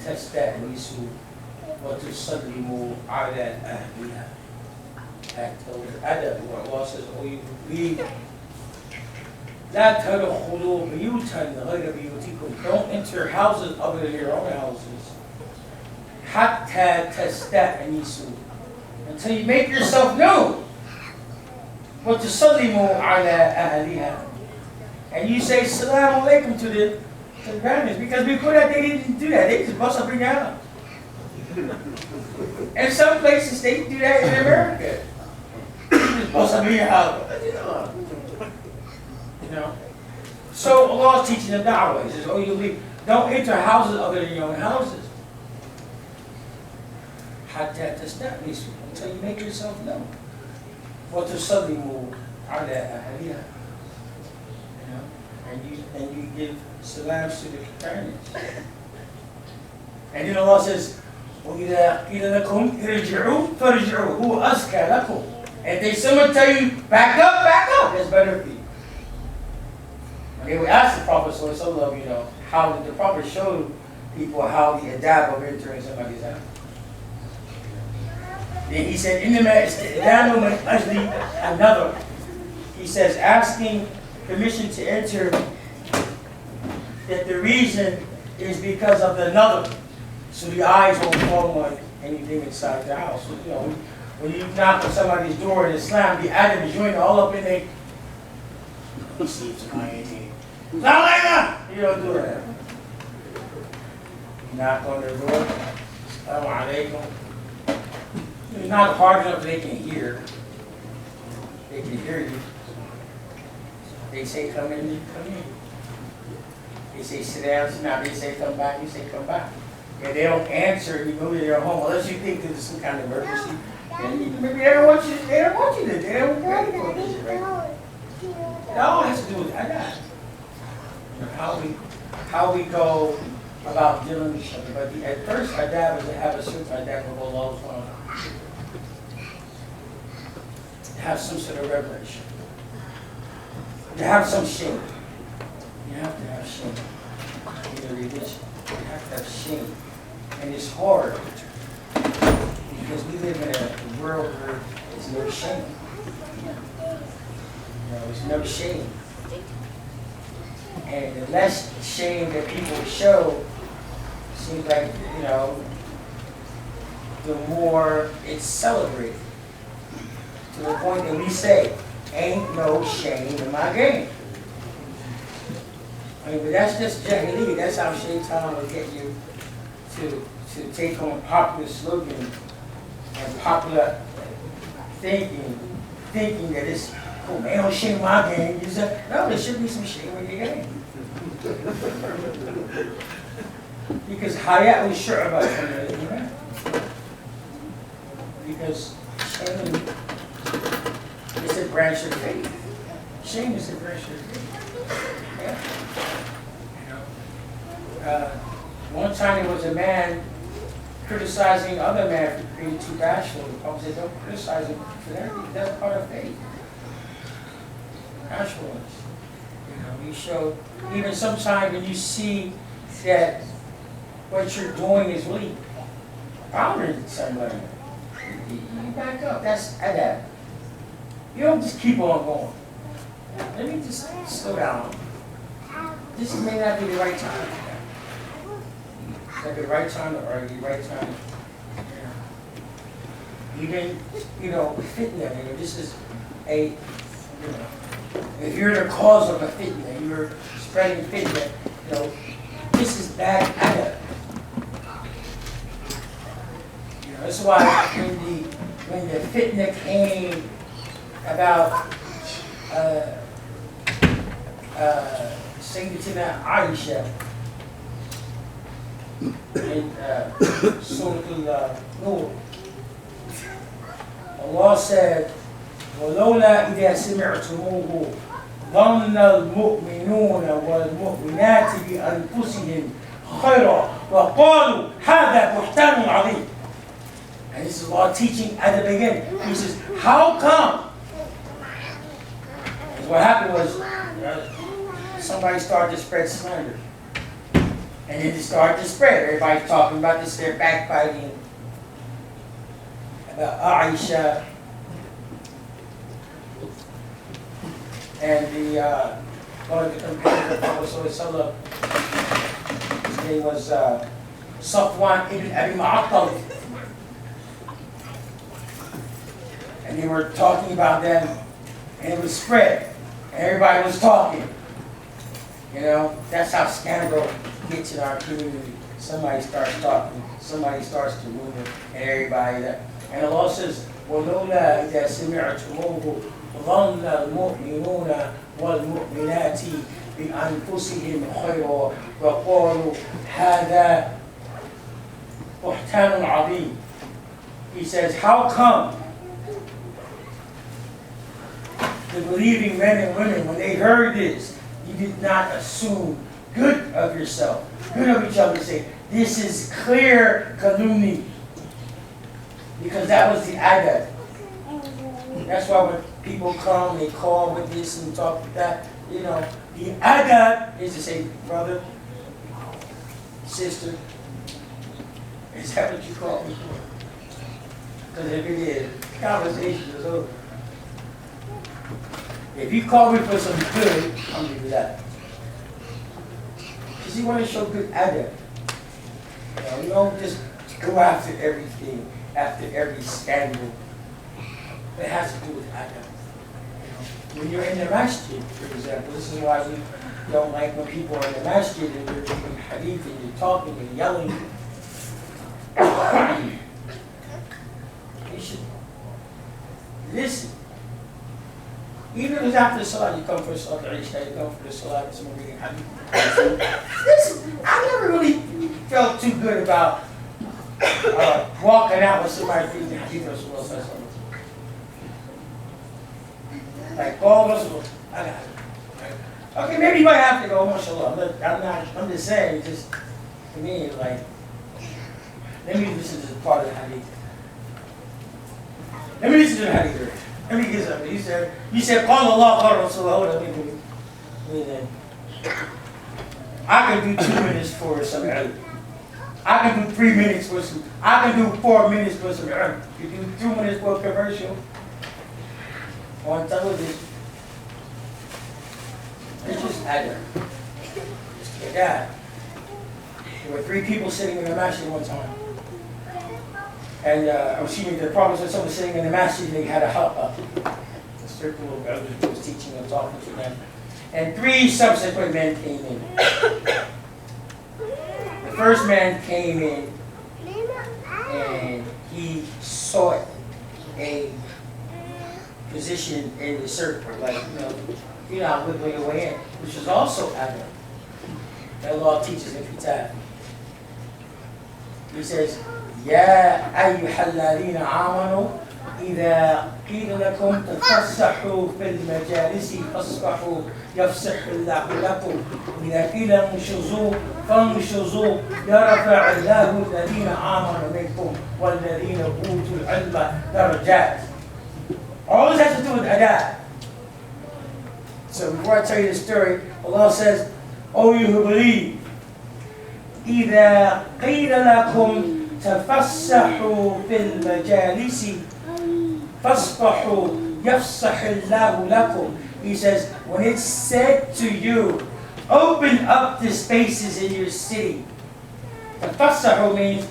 تستأنسوا وتسلموا على أهلها. Act of adab, where Allah says, "Oh, you believe, لا تدخلوا بيوتا غير بيوتكم." Don't enter houses other than your own houses. حتى تستأنسوا, until you make yourself known. وتسلموا على أهلها, and you say Salaam alaikum to the parents, because before that they didn't do that. They just bust up and down. And some places they do that in America. Bust up in your house. You know. So Allah is teaching them da'wah. He says, "Oh, you leave. Don't enter houses other than your own houses. حتى تستأنسوا, until you make yourself known. وتسلموا على أهلها." You know, and you give salams to the parents. And then Allah says, وَإِذَا قِيلَ لَكُمْ ارْجِعُوا فَارْجِعُوا هُوَ أَزْكَى لَكُمْ. And if someone tell you, back up, that's better for you. And they would ask the Prophet, you know, how did the Prophet show people how the adab of entering somebody's house. Then he said, إِنَّمَا إِسْتِئْذَانُ مِنْ أَجْلِ another. He says, asking permission to enter, that the reason is because of the another. So the eyes won't fall on anything inside the house. So, you know, when you knock on somebody's door in Islam, the Adam is joining all up in there. You see anything. You don't do that. You knock on their door. Assalamu alaikum. It's not hard enough they can hear. They can hear you. They say come in, you come in. They say sit down, sit down. They say come back, you say come back. If they don't answer, you go to their home, unless you think there's some kind of emergency. And maybe they don't want you to, they don't want you to, they don't want you to visit, right? It all has to do with adab. You know, how we go about dealing with each other. But at first, adab is to have a certain adab of Allah subhanahu. To have some sort of revelation. To have some shame. You have to have shame in your religion. You have to have shame. And it's hard because we live in a world where there's no shame. You know, there's no shame. And the less shame that people show, seems like, you know, the more it's celebrated. To the point that we say, ain't no shame in my game. I mean, but that's just jahiliyyah. That's how shaitan will get you to take on popular slogans and popular thinking that it's, oh man, no shame in my game. You say, no, there should be some shame in your game. Because hayat was sure about it. Because shame is a branch of faith. Shame is a branch of faith. Yeah. One time there was a man criticizing other man for being too bashful. The Prophet said, don't criticize him for that. That's part of faith. Bashfulness. You know, you show, even sometimes when you see that what you're doing is really bothering somebody, you back up. That's adab. You don't just keep on going. Let me just slow down. This may not be the right time. It's not the right time to argue, the right time. Even, fitna, this is a, if you're the cause of a fitna, you're spreading fitna, this is bad adab. That's why when the fitna came about Sayyidatina Aisha in Surah Al-Nur, Allah said, وَلَوْلَا إِذَا سِمِعْتُمُوهُ ظَنَّ الْمُؤْمِنُونَ وَالْمُؤْمِنَاتِ بِأَنفُسِهِمْ خَيْرًا وَقَالُوا هَذَا بُهْتَانٌ عَظِيمٌ. And this is Allah teaching at the beginning. He says, how come? Because what happened was, somebody started to spread slander. And then it started to spread. Everybody's talking about this, they're backbiting about Aisha and the one of the companions of Prophet Sallallahu Alaihi Wasallam. His name was Safwan ibn Abi Mu'attal. And they were talking about them, and it was spread. And everybody was talking. You know, that's how scandal gets in our community. Somebody starts talking, somebody starts to rumor, and everybody that. And Allah says, وَلَوْلَا إِذَا سَمِعْتُمُوهُ ظَنَّ الْمُؤْمِنُونَ وَالْمُؤْمِنَاتِ بِأَنفُسِهِمْ خَيْرًا وَقَالُوا هَذَا بُهْتَانٌ عَظِيمٌ. He says, how come the believing men and women, when they heard this, you did not assume good of yourself, good of each other, say, this is clear calumny. Because that was the adab. That's why when people come, they call with this and talk with that. You know, the adab is to say, brother, sister, is that what you call me for? Because if it is, the conversation is over. If you call me for some good, I'm going to do that. Because you want to show good adab. You know, you don't just go after everything, after every scandal. It has to do with adab. You know, when you're in the masjid, for example, this is why we don't like when people are in the masjid and they're reading hadith and you're talking and yelling. You should listen. Even if it's after the salah, you come for the salah, you come for the salah, and someone reading hadith. Listen, I never really felt too good about walking out with somebody reading hadith or something. Like, all of us, I got it. Okay, maybe you might have to go, mashallah. I'm just saying, just, to me, like, let me listen to the part of the hadith. Let me listen to the hadith. Let me get something. You said, call Allah, call Rasulullah. Hold on, I can do 2 minutes for some hadith. I can do 3 minutes for some. I can do 4 minutes for some. You do 2 minutes for a commercial on television. It's just adab. Just get that. There were 3 people sitting in the masjid one time. And the Prophet said someone was sitting in the masjid and they had a circle of elders who was teaching and talking to them. And 3 subsequent men came in. The first man came in and he sought a position in the circle, like, you're not wiggling your way in, which is also adab. That law teaches in Kitab. He says, يا أيها الذين آمنوا إذا قيل لكم تفسحوا في المجالس فاصفحوا يفسح الله لكم إذا قيل انشزوا فانشزوا يرفع الله الذين آمنوا منكم والذين أوتوا العلم درجات. All this has to do with adab. So before I tell you the story, Allah says, O you who believe, إذا قيل لكم تفسحوا في المجالس فاصفحوا يفسح الله لكم. He says, when it's said to you, open up the spaces in your city. Tafassahu means,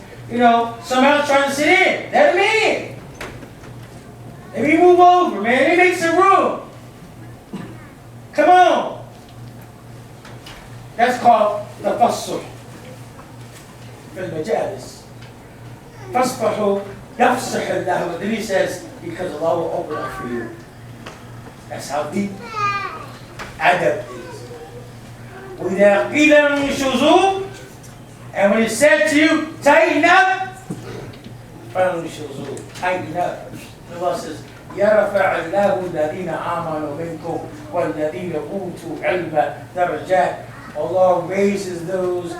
someone else trying to sit in. Let him in. Let me move over, man. Let me make some room. Come on. That's called tafassuh. في المجالس. فاصفحوا يفسح الله. Then he says, because Allah will open up for you. That's how deep adab is. وإذا قيل انشزوا, and when it's said to you, tighten up, tighten up. Allah says, يرفع الله الذين آمنوا منكم والذين أوتوا علم درجات. Allah raises those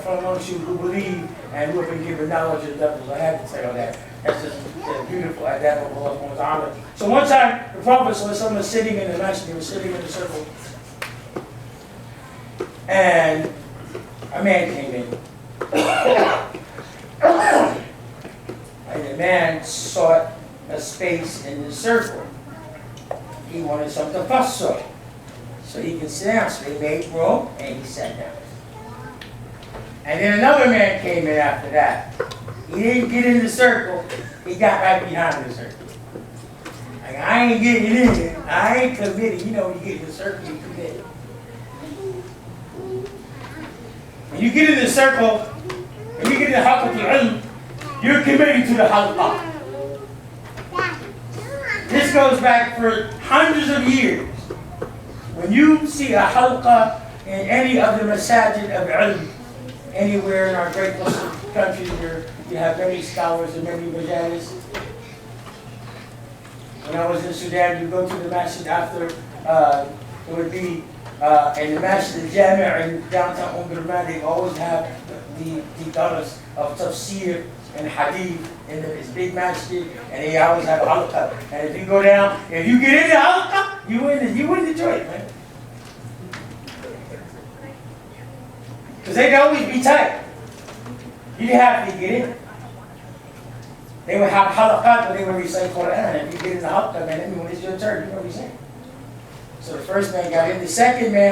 from amongst you who believe and who have been given knowledge of levels. I had to say all that. That's just a beautiful adab of Allah subhanahu wa ta'ala. So one time, the Prophet was sitting in the masjid, he was sitting in a circle. And a man came in. And the man sought a space in the circle. He wanted something fassal, so he could sit down. So they made room, and he sat down. And then another man came in after that. He didn't get in the circle. He got right behind the circle. Like, I ain't getting in. I ain't committed. You know, when you get in the circle, you commit. When you get in the circle, when you get in the halqa, you're committing to the halqa. This goes back for hundreds of years. When you see a halqa in any of the masajid of ilm, anywhere in our great Muslim countries where you have many scholars and many majalis. When I was in Sudan, you go to the masjid after, it would be in the Masjid Ibrahim in downtown Omdurman, they always have the daras of tafsir and hadith in this big masjid, and they always have halqa. And if you go down, if you get into halqa, you win the joint, man. Because they'd always be tight. You didn't have to get in. They would have halaqat, but they would recite Quran. If you get in the halqa, man, when it's your turn, you know what he's saying. So the first man got in. The second man